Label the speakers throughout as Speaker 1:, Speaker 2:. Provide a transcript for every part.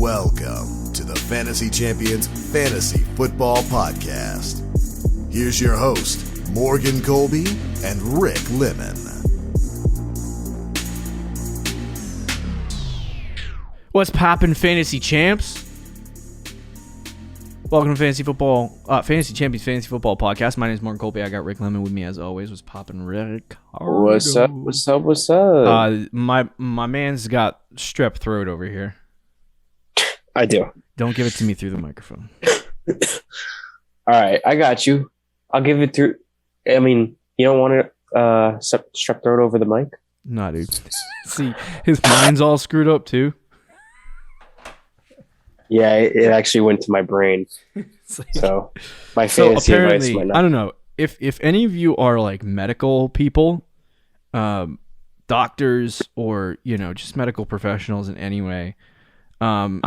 Speaker 1: Welcome to the Fantasy Champions Fantasy Football Podcast. Here's your host, Morgan Colby and Rick Lemon.
Speaker 2: What's poppin', fantasy champs? Welcome to Fantasy Champions Fantasy Football Podcast. My name is Morgan Colby. I got Rick Lemon with me as always. What's poppin', Rick?
Speaker 3: What's up?
Speaker 2: My man's got strep throat over here.
Speaker 3: I do.
Speaker 2: Don't give it to me through the microphone.
Speaker 3: All right, I got you. I'll give it through. I mean, you don't want to strep throat over the mic?
Speaker 2: Nah, dude. See, his mind's all screwed up too.
Speaker 3: Yeah, it actually went to my brain. So my fantasy advice might not.
Speaker 2: I don't know if any of you are like medical people, doctors, or just medical professionals in any way.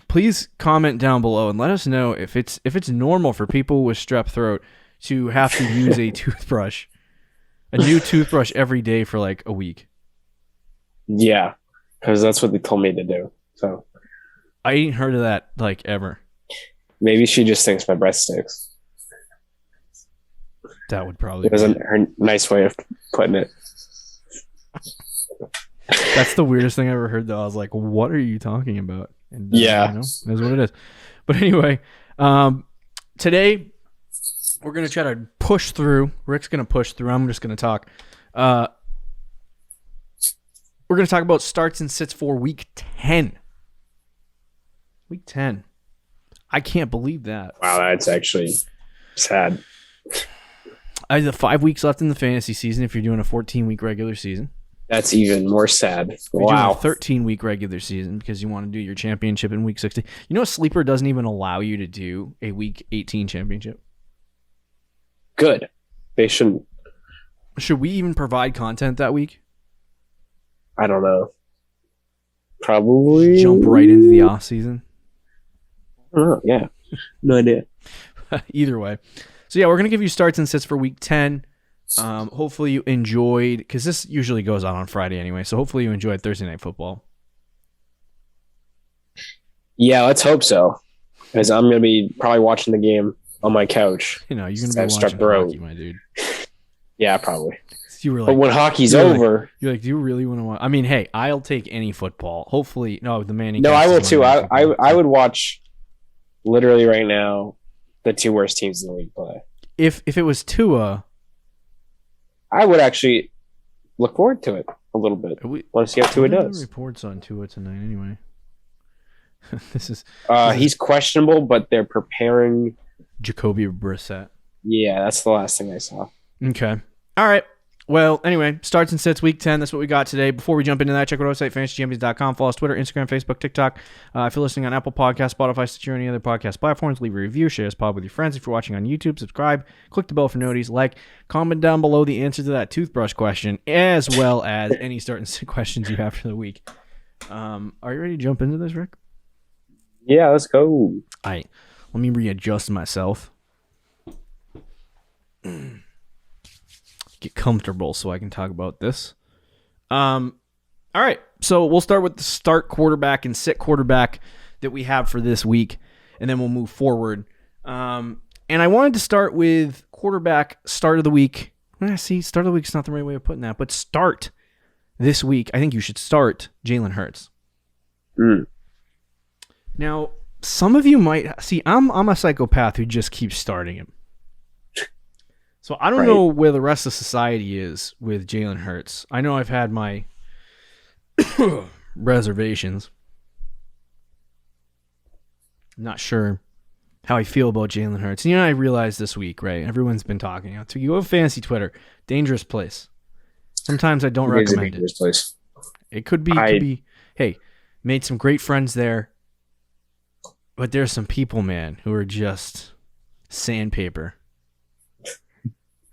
Speaker 2: Please comment down below and let us know if it's normal for people with strep throat to have to use a new toothbrush every day for like a week.
Speaker 3: Yeah, because that's what they told me to do. So
Speaker 2: I ain't heard of that like ever.
Speaker 3: Maybe she just thinks my breath stinks.
Speaker 2: That would probably.
Speaker 3: It was her nice way of putting it.
Speaker 2: That's the weirdest thing I ever heard, though. I was like, "What are you talking about?" And, that's what it is. But anyway, today we're gonna try to push through. Rick's gonna push through. I'm just gonna talk. We're gonna talk about starts and sits for Week 10. Week 10. I can't believe that.
Speaker 3: Wow, that's actually sad.
Speaker 2: I have 5 weeks left in the fantasy season. If you're doing a 14-week regular season.
Speaker 3: That's even more sad.
Speaker 2: Wow. A 13-week regular season because you want to do your championship in week 16. You know, Sleeper doesn't even allow you to do a week 18 championship.
Speaker 3: Good. They shouldn't.
Speaker 2: Should we even provide content that week?
Speaker 3: I don't know. Probably.
Speaker 2: Jump right into the off season.
Speaker 3: Yeah. No idea.
Speaker 2: Either way. So yeah, we're going to give you starts and sits for week 10. Hopefully you enjoyed, because this usually goes on Friday anyway, so hopefully you enjoyed Thursday Night Football. Yeah,
Speaker 3: let's hope so, because I'm going to be probably watching the game on my couch.
Speaker 2: You're going to be watching hockey, my dude.
Speaker 3: Yeah, probably.
Speaker 2: You were like,
Speaker 3: but when hockey's over...
Speaker 2: You're like, do you really want to watch? I mean, hey, I'll take any football. Hopefully... No, the Manning...
Speaker 3: No, I will too. I would watch, literally right now, the two worst teams in the league play.
Speaker 2: If it was Tua...
Speaker 3: I would actually look forward to it a little bit. Want to see how Tua does.
Speaker 2: Reports on Tua tonight, anyway.
Speaker 3: He's questionable, but they're preparing
Speaker 2: Jacoby Brissett.
Speaker 3: Yeah, that's the last thing I saw.
Speaker 2: Okay. All right. Well, anyway, starts and sits week 10. That's what we got today. Before we jump into that, check our website, fantasychampions.com. Follow us Twitter, Instagram, Facebook, TikTok. If you're listening on Apple Podcasts, Spotify, Stitcher, or any other podcast platforms, leave a review, share this pod with your friends. If you're watching on YouTube, subscribe, click the bell for notices, comment down below the answer to that toothbrush question, as well as any start and sit questions you have for the week. Are you ready to jump into this, Rick?
Speaker 3: Yeah, let's go.
Speaker 2: All right. Let me readjust myself. Get comfortable so I can talk about this. All right, so we'll start with the start quarterback and sit quarterback that we have for this week, and then we'll move forward. And I wanted to start with quarterback start of the week. See, start of the week is not the right way of putting that, but start this week. I think you should start Jalen Hurts. Now, some of you might see. I'm a psychopath who just keeps starting him. So I don't know where the rest of society is with Jalen Hurts. I know I've had my reservations. I'm not sure how I feel about Jalen Hurts. And I realized this week, right? Everyone's been talking. So you go to fantasy Twitter, dangerous place. Sometimes I don't recommend it.
Speaker 3: Place.
Speaker 2: It could be. Hey, made some great friends there. But there's some people, man, who are just sandpaper.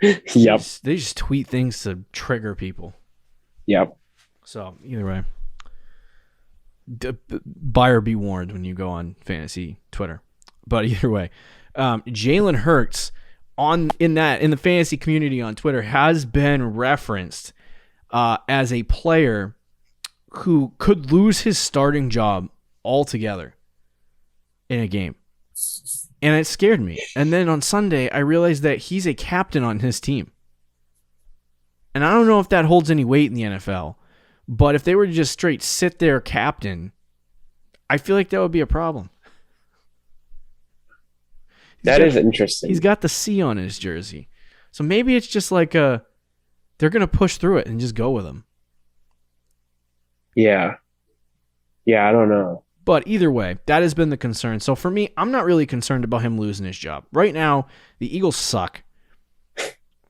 Speaker 3: Yep.
Speaker 2: They just tweet things to trigger people.
Speaker 3: Yep.
Speaker 2: So, either way, buyer be warned when you go on fantasy Twitter. But either way, Jalen Hurts in the fantasy community on Twitter has been referenced as a player who could lose his starting job altogether. in a game. And it scared me. And then on Sunday, I realized that he's a captain on his team. And I don't know if that holds any weight in the NFL, but if they were to just straight sit their captain, I feel like that would be a problem.
Speaker 3: That is interesting.
Speaker 2: He's got the C on his jersey. So maybe it's just like they're going to push through it and just go with him.
Speaker 3: Yeah. Yeah, I don't know.
Speaker 2: But either way, that has been the concern. So for me, I'm not really concerned about him losing his job. Right now, the Eagles suck.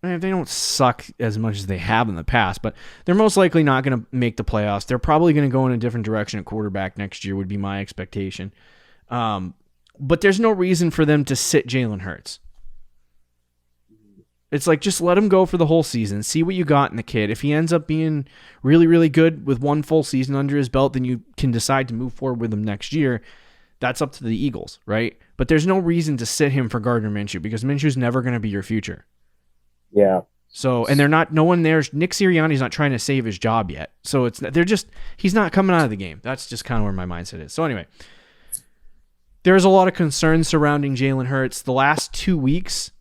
Speaker 2: They don't suck as much as they have in the past, but they're most likely not going to make the playoffs. They're probably going to go in a different direction at quarterback next year would be my expectation. But there's no reason for them to sit Jalen Hurts. It's like, just let him go for the whole season. See what you got in the kid. If he ends up being really, really good with one full season under his belt, then you can decide to move forward with him next year. That's up to the Eagles, right? But there's no reason to sit him for Gardner Minshew because Minshew's never going to be your future.
Speaker 3: Yeah.
Speaker 2: So, and no one there's, Nick Sirianni's not trying to save his job yet. So he's not coming out of the game. That's just kind of where my mindset is. So anyway, there's a lot of concern surrounding Jalen Hurts. The last 2 weeks,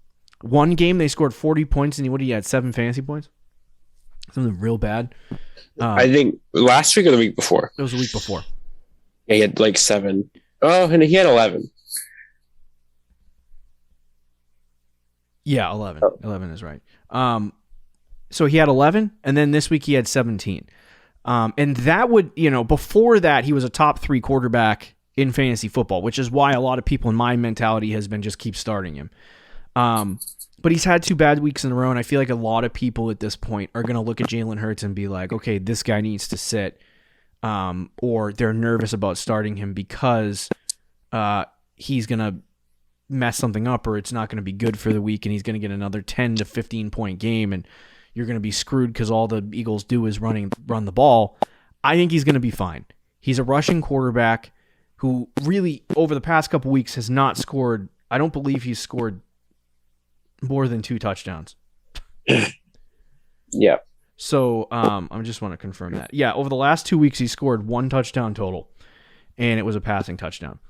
Speaker 2: one game they scored 40 points and he had 7 fantasy points. Something real bad.
Speaker 3: I think last week or the week before.
Speaker 2: It was the week before.
Speaker 3: Yeah, he had like 7. Oh, and he had 11.
Speaker 2: Yeah, 11. 11 is right. So he had 11, and then this week he had 17. And that would, before that, he was a top 3 quarterback in fantasy football, which is why a lot of people in my mentality has been just keep starting him. But he's had 2 bad weeks in a row, and I feel like a lot of people at this point are going to look at Jalen Hurts and be like, okay, this guy needs to sit, or they're nervous about starting him because he's going to mess something up or it's not going to be good for the week and he's going to get another 10 to 15 point game and you're going to be screwed because all the Eagles do is run the ball. I think he's going to be fine. He's a rushing quarterback who really over the past couple weeks has not scored. I don't believe he's scored more than 2 touchdowns.
Speaker 3: Yeah.
Speaker 2: So I just want to confirm that. Yeah, over the last 2 weeks he scored 1 touchdown total and it was a passing touchdown.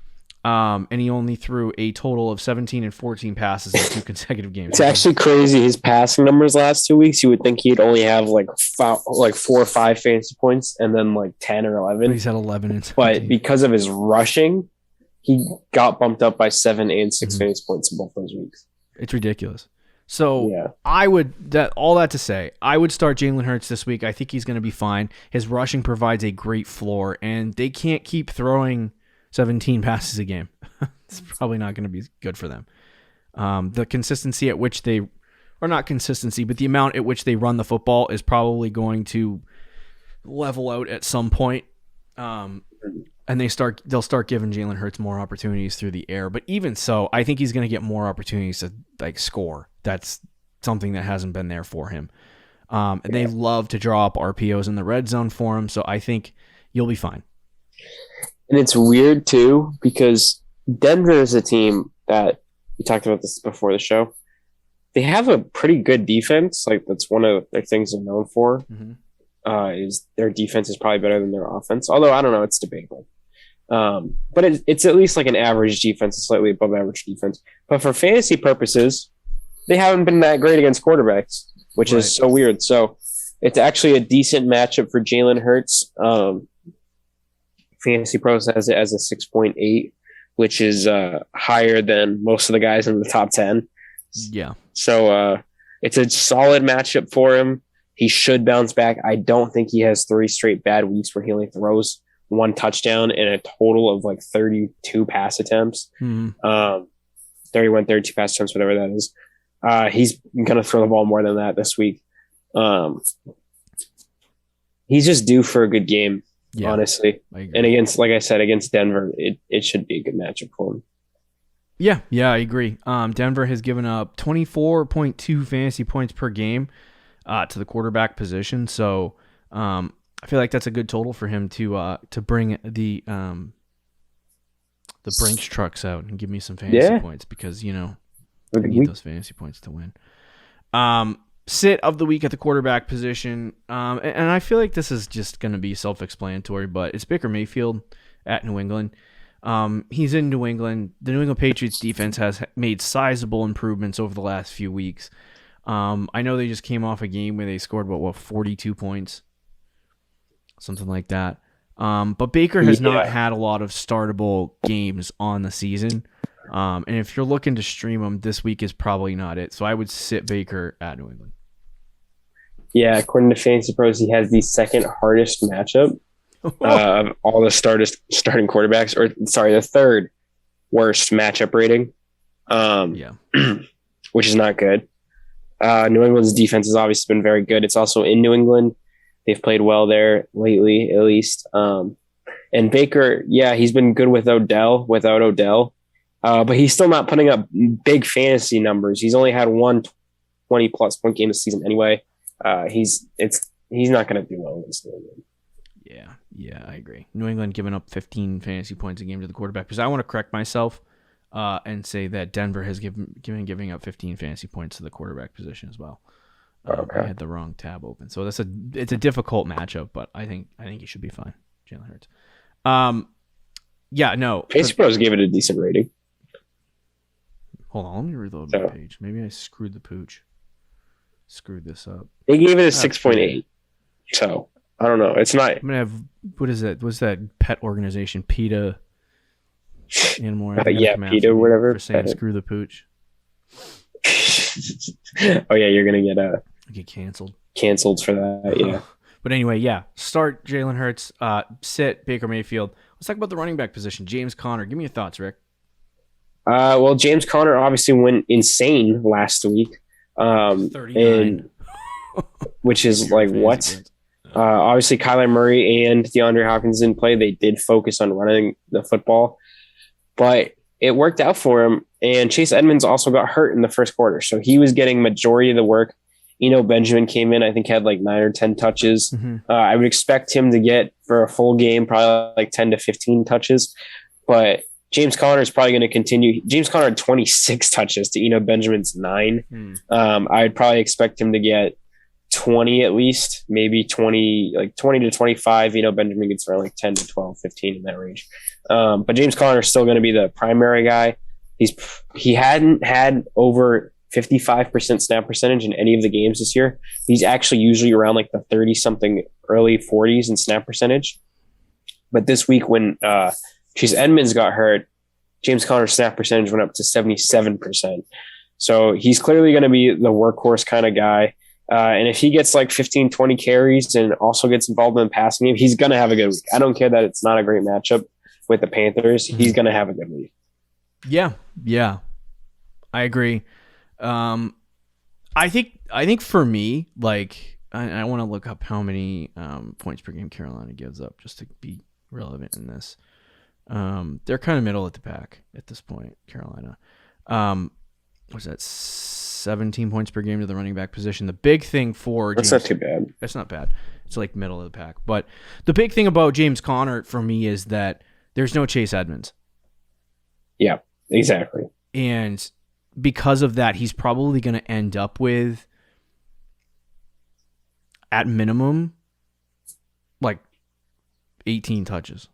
Speaker 2: And he only threw a total of 17 and 14 passes in 2 consecutive games.
Speaker 3: It's actually crazy. His passing numbers last 2 weeks, you would think he'd only have like 4 or 5 fantasy points and then like 10 or 11.
Speaker 2: But he's had 11 and 17.
Speaker 3: But because of his rushing, he got bumped up by 7 and 6 fantasy points in both those weeks.
Speaker 2: It's ridiculous. So
Speaker 3: yeah.
Speaker 2: All that to say, I would start Jalen Hurts this week. I think he's going to be fine. His rushing provides a great floor, and they can't keep throwing 17 passes a game. It's probably not going to be good for them. The consistency at which they, or not consistency, but the amount at which they run the football is probably going to level out at some point. And they'll start giving Jalen Hurts more opportunities through the air. But even so, I think he's going to get more opportunities to score. That's something that hasn't been there for him. And they love to draw up RPOs in the red zone for him. So I think you'll be fine.
Speaker 3: And it's weird, too, because Denver is a team that, we talked about this before the show, they have a pretty good defense. Like, that's one of their things they're known for, is their defense is probably better than their offense. Although, I don't know, it's debatable. But it's at least like an average defense, a slightly above average defense. But for fantasy purposes, they haven't been that great against quarterbacks, which is so weird. So it's actually a decent matchup for Jalen Hurts. Fantasy Pros has it as a 6.8, which is higher than most of the guys in the top 10.
Speaker 2: Yeah.
Speaker 3: So it's a solid matchup for him. He should bounce back. I don't think he has 3 straight bad weeks where he only throws 1 touchdown and a total of like 32 pass attempts. 31, 32 pass attempts, whatever that is. He's going to throw the ball more than that this week. He's just due for a good game. Yeah, honestly. And against, like I said, against Denver, it should be a good matchup for him.
Speaker 2: Yeah, I agree. Denver has given up 24.2 fantasy points per game to the quarterback position. So I feel like that's a good total for him to bring the Brinks trucks out and give me some fantasy points because, I need those fantasy points to win. Sit of the week at the quarterback position. And I feel like this is just going to be self-explanatory, but it's Baker Mayfield at New England. He's in New England. The New England Patriots defense has made sizable improvements over the last few weeks. I know they just came off a game where they scored, 42 points? Something like that. But Baker has not had a lot of startable games on the season. And if you're looking to stream him, this week is probably not it. So I would sit Baker at New England.
Speaker 3: Yeah, according to Fantasy Pros, he has the second hardest matchup of all the starting quarterbacks. The third worst matchup rating. Which is not good. New England's defense has obviously been very good. It's also in New England. They've played well there lately, at least. And Baker, he's been good without Odell. But he's still not putting up big fantasy numbers. He's only had one 20-plus point game this season anyway. He's not going to do well against New England.
Speaker 2: Yeah, I agree. New England giving up 15 fantasy points a game to the quarterback. Because I want to correct myself and say that Denver has giving up 15 fantasy points to the quarterback position as well.
Speaker 3: Okay.
Speaker 2: I had the wrong tab open, so it's a difficult matchup, but I think he should be fine. Jalen Hurts.
Speaker 3: Fantasy Pros gave it a decent rating.
Speaker 2: Hold on, let me reload my page. Maybe I screwed the pooch. Screwed this up.
Speaker 3: They gave it a 6.8. So I don't know. It's not.
Speaker 2: I'm gonna have what is that? What's that pet organization? PETA. Animal.
Speaker 3: PETA, whatever.
Speaker 2: For saying screw the pooch.
Speaker 3: Oh yeah, you're gonna
Speaker 2: get canceled
Speaker 3: for that. Yeah.
Speaker 2: But anyway, start Jalen Hurts, sit Baker Mayfield. Let's talk about the running back position. James Conner, give me your thoughts, Rick.
Speaker 3: Well, James Conner obviously went insane last week,
Speaker 2: 39,
Speaker 3: which is like what? Obviously, Kyler Murray and DeAndre Hopkins didn't play. They did focus on running the football, but it worked out for him. And Chase Edmonds also got hurt in the first quarter, so he was getting majority of the work. Benjamin came in, I think had like 9 or 10 touches. Mm-hmm. I would expect him to get for a full game, probably like 10 to 15 touches. But James Conner is probably going to continue. James Conner had 26 touches to Benjamin's 9. I'd probably expect him to get 20 at least, maybe 20 to 25. Benjamin gets around like 10 to 12, 15 in that range. But James Conner is still going to be the primary guy. He hadn't had over 55% snap percentage in any of the games this year. He's actually usually around like the 30-something, early 40s in snap percentage. But this week when Chase Edmonds got hurt, James Conner's snap percentage went up to 77%. So he's clearly going to be the workhorse kind of guy. And if he gets like 15, 20 carries and also gets involved in the passing game, he's going to have a good week. I don't care that it's not a great matchup with the Panthers. He's going to have a good week.
Speaker 2: Yeah. I agree. I think for me, like I want to look up how many points per game Carolina gives up just to be relevant in this. They're kind of middle at the pack at this point, Carolina. What's that? 17 points per game to the running back position. The big thing for
Speaker 3: That's not too bad.
Speaker 2: That's not bad. It's like middle of the pack. But the big thing about James Conner for me is that there's no Chase Edmonds.
Speaker 3: Yeah, exactly.
Speaker 2: And because of that, he's probably going to end up with, at minimum, like 18 touches.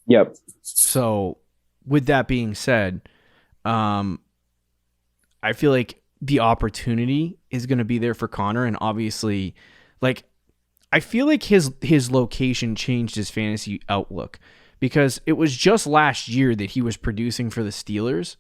Speaker 3: Yep.
Speaker 2: So, with that being said, I feel like the opportunity is going to be there for Conner, and obviously, like, I feel like his location changed his fantasy outlook because it was just last year that he was producing for the Steelers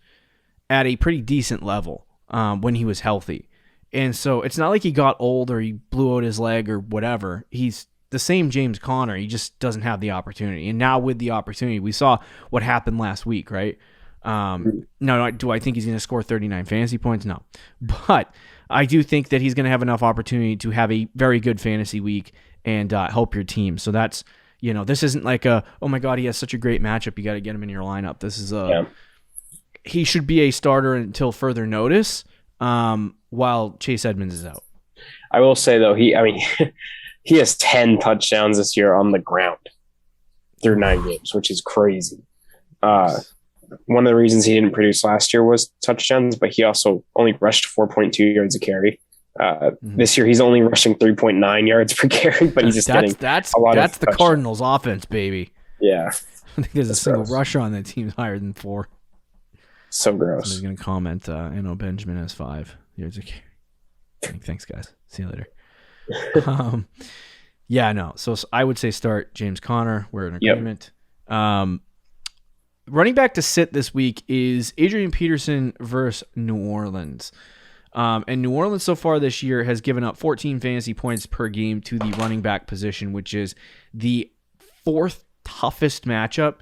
Speaker 2: at a pretty decent level when he was healthy. And so it's not like he got old or he blew out his leg or whatever. He's the same James Conner. He just doesn't have the opportunity. And now with the opportunity, we saw what happened last week, right? No, do I think he's going to score 39 fantasy points? No. But I do think that he's going to have enough opportunity to have a very good fantasy week and help your team. So that's, this isn't like oh my God, he has such a great matchup. You got to get him in your lineup. This is he should be a starter until further notice while Chase Edmonds is out.
Speaker 3: I will say, though, he has 10 touchdowns this year on the ground through 9 games, which is crazy. One of the reasons he didn't produce last year was touchdowns, but he also only rushed 4.2 yards a carry. This year, he's only rushing 3.9 yards per carry, but he's just getting
Speaker 2: that's
Speaker 3: a lot
Speaker 2: That's
Speaker 3: of
Speaker 2: the
Speaker 3: touchdowns.
Speaker 2: Cardinals' offense, baby.
Speaker 3: Yeah.
Speaker 2: think there's
Speaker 3: That's
Speaker 2: a single
Speaker 3: gross.
Speaker 2: rusher on that team's higher than 4.
Speaker 3: So gross.
Speaker 2: Somebody's going to comment, Anno Benjamin has 5. Thanks, guys. See you later. Yeah, no. So I would say start James Conner. We're in agreement. Running back to sit this week is Adrian Peterson versus New Orleans. And New Orleans so far this year has given up 14 fantasy points per game to the running back position, which is the 4th toughest matchup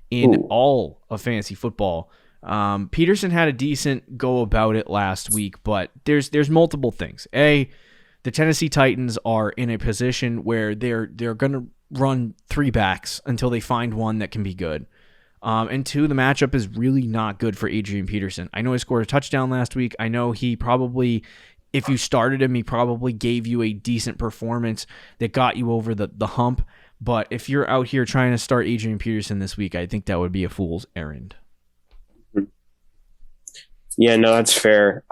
Speaker 2: in all of fantasy football. Peterson had a decent go about it last week, but there's multiple things. The Tennessee Titans are in a position where they're going to run 3 backs until they find one that can be good. And 2, the matchup is really not good for Adrian Peterson. I know he scored a touchdown last week. I know he probably, if you started him, he probably gave you a decent performance that got you over the hump. But if you're out here trying to start Adrian Peterson this week, I think that would be a fool's errand.
Speaker 3: Yeah, no, that's fair.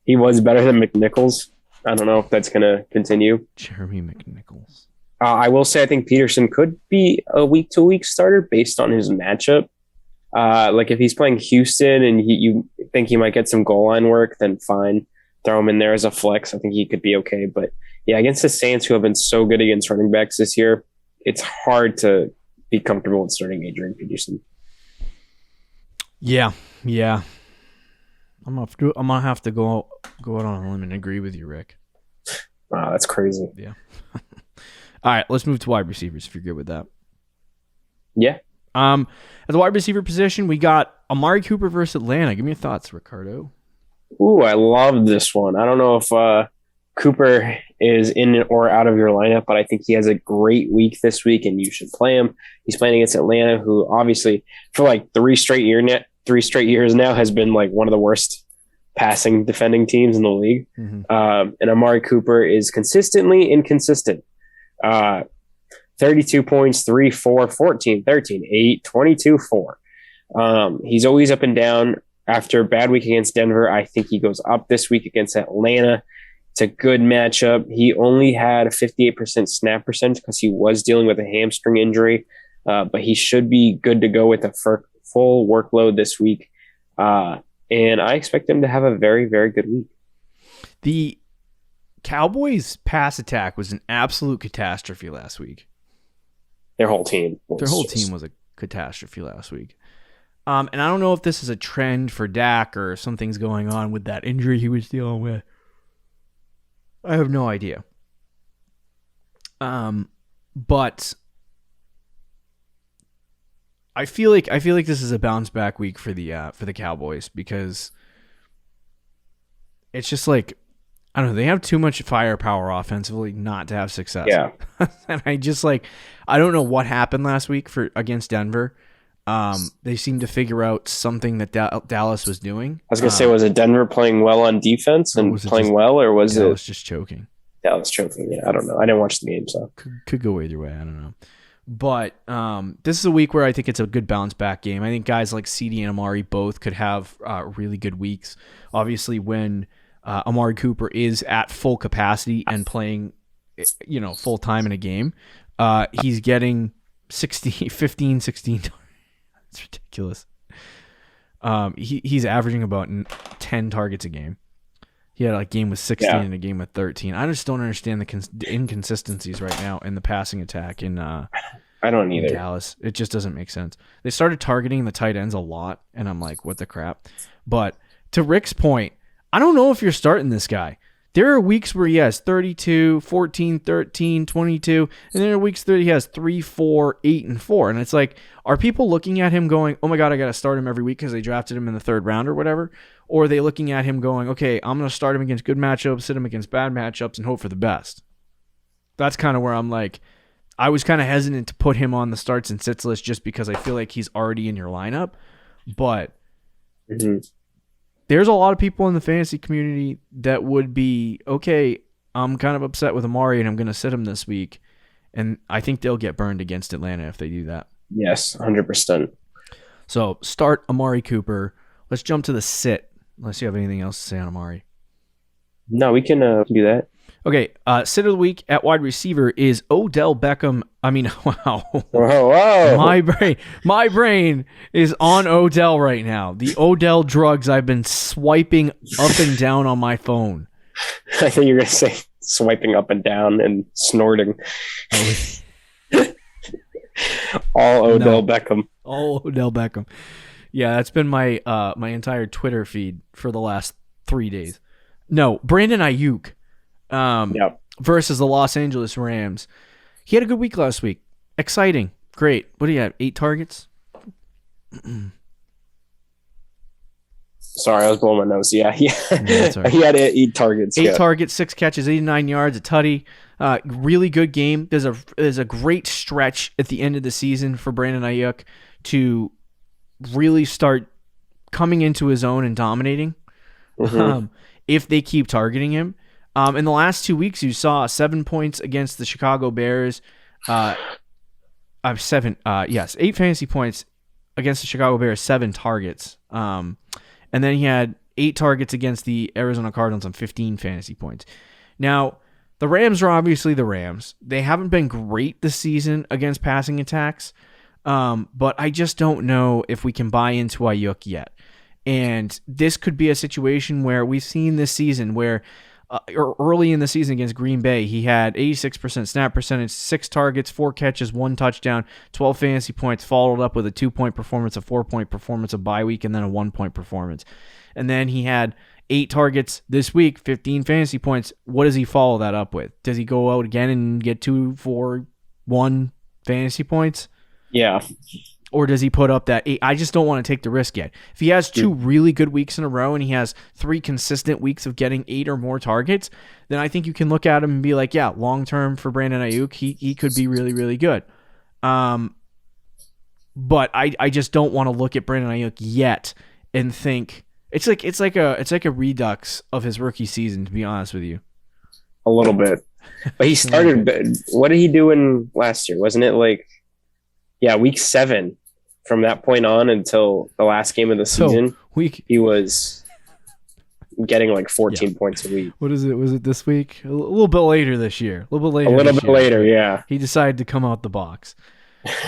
Speaker 3: He was better than McNichols. I don't know if that's going to continue.
Speaker 2: Jeremy McNichols.
Speaker 3: I will say I think Peterson could be a week-to-week starter based on his matchup. Like if he's playing Houston and you think he might get some goal line work, then fine. Throw him in there as a flex. I think he could be okay. But yeah, against the Saints, who have been so good against running backs this year, it's hard to be comfortable with starting Adrian Peterson.
Speaker 2: Yeah. I'm gonna have to go out on a limb and agree with you, Rick.
Speaker 3: Wow, that's crazy.
Speaker 2: Yeah. All right, let's move to wide receivers if you're good with that.
Speaker 3: Yeah.
Speaker 2: At the wide receiver position, we got Amari Cooper versus Atlanta. Give me your thoughts, Ricardo.
Speaker 3: Ooh, I love this one. I don't know if Cooper is in or out of your lineup, but I think he has a great week this week, and you should play him. He's playing against Atlanta, who obviously for like 3 straight years now has been like one of the worst passing defending teams in the league.
Speaker 2: Mm-hmm.
Speaker 3: And Amari Cooper is consistently inconsistent. 32 points, 3, 4, 14, 13, 8, 22, 4. He's always up and down. After a bad week against Denver, I think he goes up this week against Atlanta. It's a good matchup. He only had a 58% snap percentage because he was dealing with a hamstring injury, but he should be good to go with a full workload this week. And I expect him to have a very, very good week.
Speaker 2: The Cowboys' pass attack was an absolute catastrophe last week.
Speaker 3: Their whole team
Speaker 2: was a catastrophe last week. And I don't know if this is a trend for Dak or something's going on with that injury he was dealing with. I have no idea. But I feel like this is a bounce back week for the Cowboys because it's just like, I don't know, they have too much firepower offensively not to have success.
Speaker 3: Yeah.
Speaker 2: And I don't know what happened last week against Denver. They seemed to figure out something that Dallas was doing.
Speaker 3: I was going to say, was it Denver playing well on defense and playing well, or was
Speaker 2: Dallas just choking?
Speaker 3: Dallas choking, yeah. I don't know. I didn't watch the game, so.
Speaker 2: Could go either way. I don't know. But this is a week where I think it's a good bounce back game. I think guys like CD and Amari both could have really good weeks. Obviously, when Amari Cooper is at full capacity and playing, full time in a game, he's getting 15, 16. It's ridiculous. He's averaging about 10 targets a game. He had a game with 16 and a game with 13. I just don't understand the inconsistencies right now in the passing attack in
Speaker 3: I don't either.
Speaker 2: Dallas. It just doesn't make sense. They started targeting the tight ends a lot, and I'm like, what the crap? But to Rick's point, I don't know if you're starting this guy. There are weeks where he has 32, 14, 13, 22, and there are weeks that he has 3, 4, 8, and 4. And it's like, are people looking at him going, oh my God, I got to start him every week because they drafted him in the 3rd round or whatever? Or are they looking at him going, okay, I'm going to start him against good matchups, sit him against bad matchups, and hope for the best? That's kind of where I'm like, I was kind of hesitant to put him on the starts and sits list just because I feel like he's already in your lineup. But there's a lot of people in the fantasy community that would be, okay, I'm kind of upset with Amari and I'm going to sit him this week. And I think they'll get burned against Atlanta if they do that.
Speaker 3: Yes, 100%.
Speaker 2: So start Amari Cooper. Let's jump to the sit, unless you have anything else to say on Amari.
Speaker 3: No, we can do that.
Speaker 2: Okay, sit of the week at wide receiver is Odell Beckham. I mean, wow.
Speaker 3: Whoa.
Speaker 2: My brain is on Odell right now. The Odell drugs I've been swiping up and down on my phone.
Speaker 3: I think you're going to say swiping up and down and snorting. All Odell Beckham.
Speaker 2: All Odell Beckham. Yeah, that's been my my entire Twitter feed for the last 3 days. No, Brandon Eyuk versus the Los Angeles Rams. He had a good week last week. Exciting. Great. What do you have? 8 targets?
Speaker 3: Sorry, I was blowing my nose. Yeah. He had 8 targets.
Speaker 2: 8 targets, 6 catches, 89 yards, a tutty. Really good game. There's a great stretch at the end of the season for Brandon Eyuk to really start coming into his own and dominating. If they keep targeting him. In the last 2 weeks, you saw 7 points against the Chicago Bears. 8 fantasy points against the Chicago Bears, 7 targets. And then he had 8 targets against the Arizona Cardinals on 15 fantasy points. Now, the Rams are obviously the Rams. They haven't been great this season against passing attacks, but I just don't know if we can buy into Eyuk yet. And this could be a situation where we've seen this season where early in the season against Green Bay, he had 86% snap percentage, 6 targets, 4 catches, 1 touchdown, 12 fantasy points, followed up with a 2-point performance, a 4-point performance, a bye week, and then a 1-point performance. And then he had 8 targets this week, 15 fantasy points. What does he follow that up with? Does he go out again and get 2, 4, 1 fantasy points?
Speaker 3: Yeah.
Speaker 2: Or does he put up that 8? I just don't want to take the risk yet. If he has 2 really good weeks in a row and he has 3 consistent weeks of getting 8 or more targets, then I think you can look at him and be like, yeah, long-term for Brandon Eyuk, he could be really, really good. But I just don't want to look at Brandon Eyuk yet and think it's like a redux of his rookie season, to be honest with you.
Speaker 3: A little bit. But he started what did he do in last year? Wasn't it week 7 from that point on until the last game of the season, he was getting 14 points a week.
Speaker 2: What is it? Was it this week? A little bit later this year.
Speaker 3: Yeah.
Speaker 2: He decided to come out the box.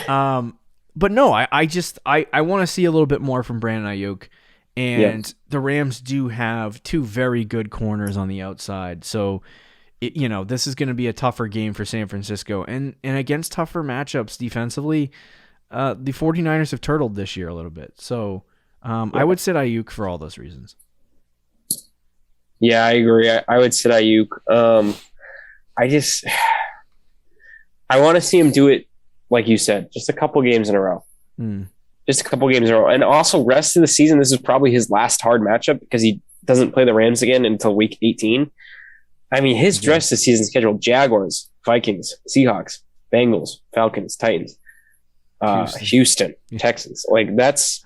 Speaker 2: But no, I want to see a little bit more from Brandon Eyuk. And the Rams do have 2 very good corners on the outside. So, this is going to be a tougher game for San Francisco. And against tougher matchups defensively, the 49ers have turtled this year a little bit. So I would sit Eyuk for all those reasons.
Speaker 3: Yeah, I agree. I would sit Eyuk. I want to see him do it, like you said, just a couple games in a row. Just a couple games in a row. And also, rest of the season, this is probably his last hard matchup because he doesn't play the Rams again until week 18. I mean, his rest of the season schedule: Jaguars, Vikings, Seahawks, Bengals, Falcons, Titans, Houston, Texans. That's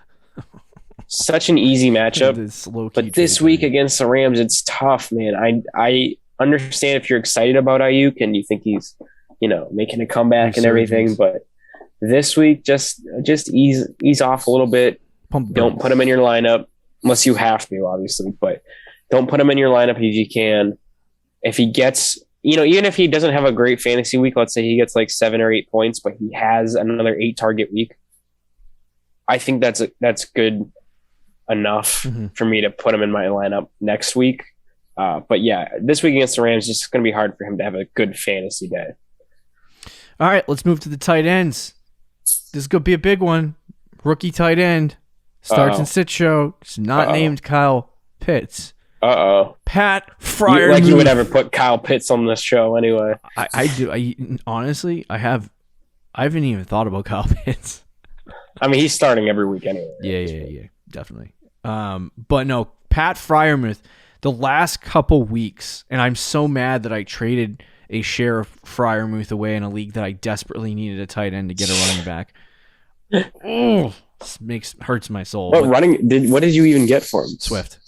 Speaker 3: such an easy matchup. But this week against the Rams, it's tough, man. I understand if you're excited about Eyuk and you think he's, making a comeback and everything, but this week, just ease off a little bit. Don't put him in your lineup unless you have to, obviously, but don't put him in your lineup if you can. If he gets, even if he doesn't have a great fantasy week, let's say he gets 7 or 8 points, but he has another 8 target week, I think that's good enough for me to put him in my lineup next week. But yeah, this week against the Rams, it's just going to be hard for him to have a good fantasy day.
Speaker 2: All right, let's move to the tight ends. This is going to be a big one. Rookie tight end. Starts and sit show. It's not named Kyle Pitts. Pat Fryer.
Speaker 3: Like you would ever put Kyle Pitts on this show anyway.
Speaker 2: I do. Honestly, I haven't even thought about Kyle Pitts.
Speaker 3: I mean, he's starting every week anyway.
Speaker 2: Yeah, definitely. But no, Pat Freiermuth, the last couple weeks, and I'm so mad that I traded a share of Freiermuth away in a league that I desperately needed a tight end to get a running back. Hurts my soul.
Speaker 3: What did you even get for him?
Speaker 2: Swift.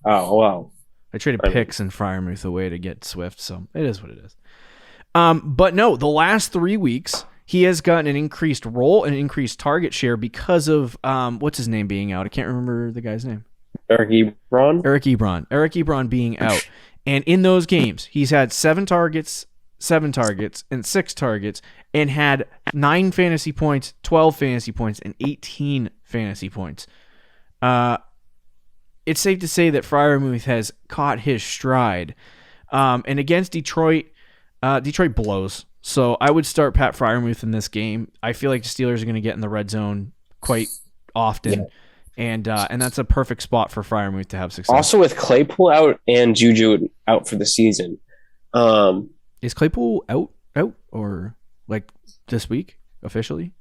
Speaker 3: Oh, wow.
Speaker 2: I traded picks and Freiermuth away to get Swift, so it is what it is. But no, the last 3 weeks, he has gotten an increased role and increased target share because of what's his name being out. I can't remember the guy's name.
Speaker 3: Eric Ebron.
Speaker 2: Eric Ebron being out. And in those games, he's had 7 targets, and 6 targets, and had 9 fantasy points, 12 fantasy points, and 18 fantasy points. It's safe to say that Freiermuth has caught his stride. And against Detroit, Detroit blows. So I would start Pat Freiermuth in this game. I feel like the Steelers are going to get in the red zone quite often. Yeah. And that's a perfect spot for Freiermuth to have success.
Speaker 3: Also with Claypool out and Juju out for the season.
Speaker 2: Is Claypool out or like this week officially?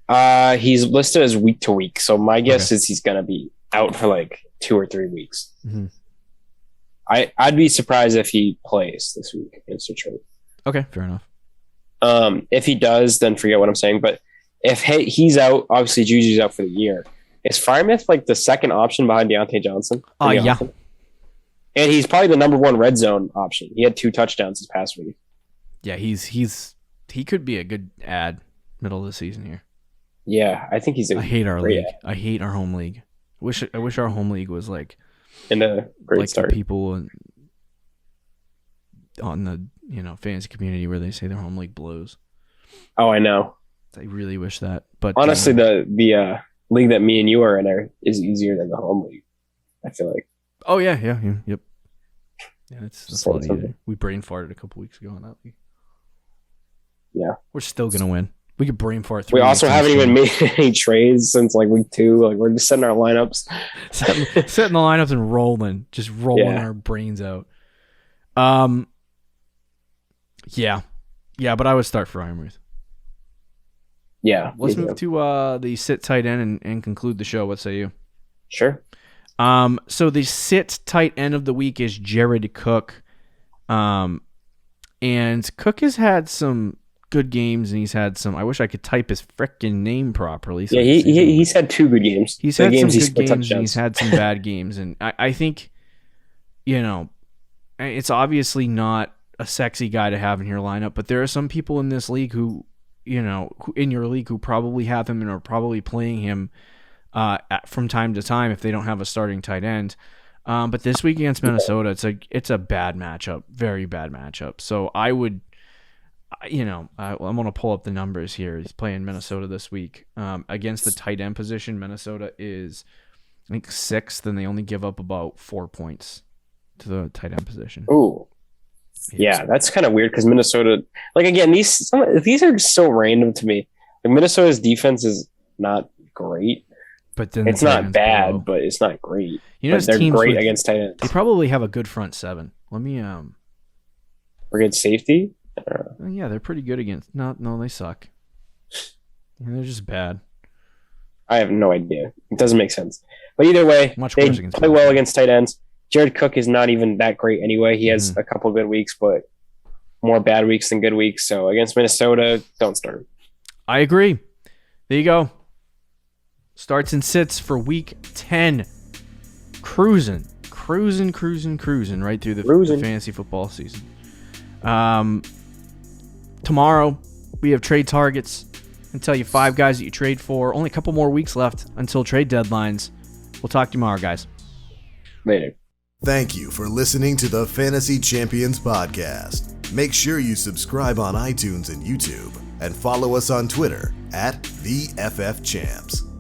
Speaker 3: He's listed as week to week. So my guess is he's going to be out for like 2 or 3 weeks. Mm-hmm. I'd be surprised if he plays this week against Detroit.
Speaker 2: Okay, fair enough.
Speaker 3: If he does, then forget what I'm saying. But if he's out, obviously Juju's out for the year. Is Freiermuth like the second option behind Deontay Johnson?
Speaker 2: Yeah.
Speaker 3: And he's probably the number 1 red zone option. He had 2 touchdowns this past week.
Speaker 2: Yeah, he could be a good ad middle of the season here.
Speaker 3: Yeah, I think I
Speaker 2: hate our league. I hate our home league. I wish our home league was like
Speaker 3: in a great
Speaker 2: like
Speaker 3: start.
Speaker 2: The people on the fantasy community where they say their home league blows.
Speaker 3: Oh, I know.
Speaker 2: I really wish that. But
Speaker 3: honestly, the league that me and you are in is easier than the home league. I feel like.
Speaker 2: Oh yeah, yep. Yeah, that's a lot easier. We brain farted a couple weeks ago on that league.
Speaker 3: Yeah,
Speaker 2: we're still gonna win. We could brain fart.
Speaker 3: We also haven't even made any trades since like week 2. Like we're just setting our lineups,
Speaker 2: setting the lineups and rolling our brains out. Yeah, but I would start Freiermuth.
Speaker 3: Yeah,
Speaker 2: let's move to the sit tight end and conclude the show. What say you?
Speaker 3: Sure.
Speaker 2: So the sit tight end of the week is Jared Cook. And Cook has had some good games, and he's had some. I wish I could type his frickin' name properly.
Speaker 3: So he's had 2 good games.
Speaker 2: He's had some good games, and he's had some bad games, and I think, it's obviously not a sexy guy to have in your lineup, but there are some people in this league who in your league who probably have him and are probably playing him from time to time if they don't have a starting tight end. But this week against Minnesota, it's a bad matchup, very bad matchup. So I would, I'm going to pull up the numbers here. He's playing Minnesota this week. Against the tight end position, Minnesota is, I think, 6th, and they only give up about 4 points to the tight end position.
Speaker 3: Ooh. Yeah, that's kind of weird because Minnesota, like again, these are just so random to me. Like Minnesota's defense is not great,
Speaker 2: but then
Speaker 3: it's not bad, but it's not great. They're great against tight ends.
Speaker 2: They probably have a good front 7. Let me
Speaker 3: for good safety.
Speaker 2: Yeah, they're pretty good against. No, they suck. They're just bad.
Speaker 3: I have no idea. It doesn't make sense. But either way, they play well against tight ends. Jared Cook is not even that great anyway. He has a couple good weeks, but more bad weeks than good weeks. So against Minnesota, don't start him.
Speaker 2: I agree. There you go. Starts and sits for week 10. Cruising right through the fantasy football season. Tomorrow, we have trade targets and tell you 5 guys that you trade for. Only a couple more weeks left until trade deadlines. We'll talk to you tomorrow, guys.
Speaker 3: Later.
Speaker 1: Thank you for listening to the Fantasy Champions Podcast. Make sure you subscribe on iTunes and YouTube and follow us on Twitter @TheFFChamps.